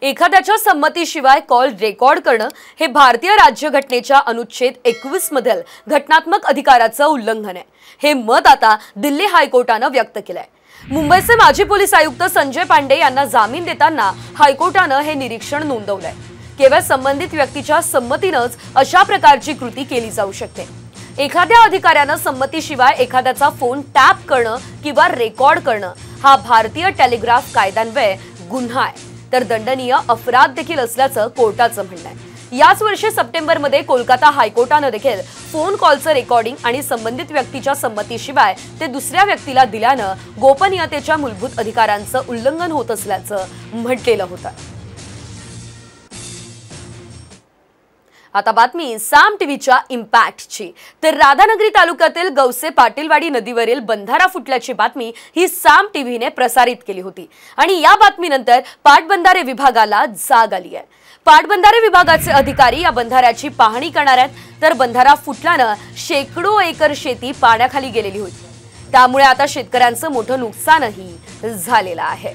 एखाद्याच्या संमतीशिवाय call record करणं हे भारतीय राज्यघटनेच्या अनुच्छेद 21 मधील घटनात्मक अधिकाराचं उल्लंघन आहे। हे मत आता दिल्ली हायकोर्टानं व्यक्त केलंय। मुंबईचे माजी पोलीस आयुक्त संजय पांडे यांना जामीन देताना हायकोर्टानं हे निरीक्षण नोंदवलंय। केवळ संबंधित व्यक्तीच्या संमतीनंच अशा प्रकारची कृती केली जाऊ शकते। एखाद्या अधिकाऱ्यानं संमतीशिवाय एखाद्याचा फोन टॅप करणं किंवा रेकॉर्ड करणं हा भारतीय टेलिग्राफ कायद्यान्वये गुन्हा आहे, तर दंडनीय अपराध देखील असल्याचं कोर्टाचं म्हणणं आहे। याच वर्षी सप्टेंबरमध्ये कोलकाता हायकोर्टानं देखील फोन कॉलचं रेकॉर्डिंग आणि संबंधित व्यक्तीच्या संमतीशिवाय ते दुसऱ्या व्यक्तीला दिल्यानं गोपनीयतेच्या मूलभूत अधिकारांचं उल्लंघन होत असल्याचं म्हटलेलं होतं। आता बातमी साम टीव्हीच्या इम्पॅक्टची। तर राधानगरी तालुक्यातील गवसे पाटीलवाडी नदीवरील बंधारा फुटल्याची बातमी ही साम टीव्हीने प्रसारित केली होती आणि या बातमीनंतर पाटबंधारे विभागाला जाग आली आहे। पाटबंधारे विभागाचे अधिकारी या बंधाऱ्याची पाहणी करणार आहेत, तर बंधारा फुटल्यानं शेकडो एकर शेती पाण्याखाली गेलेली होती। त्यामुळे आता शेतकऱ्यांचं मोठं नुकसानही झालेलं आहे।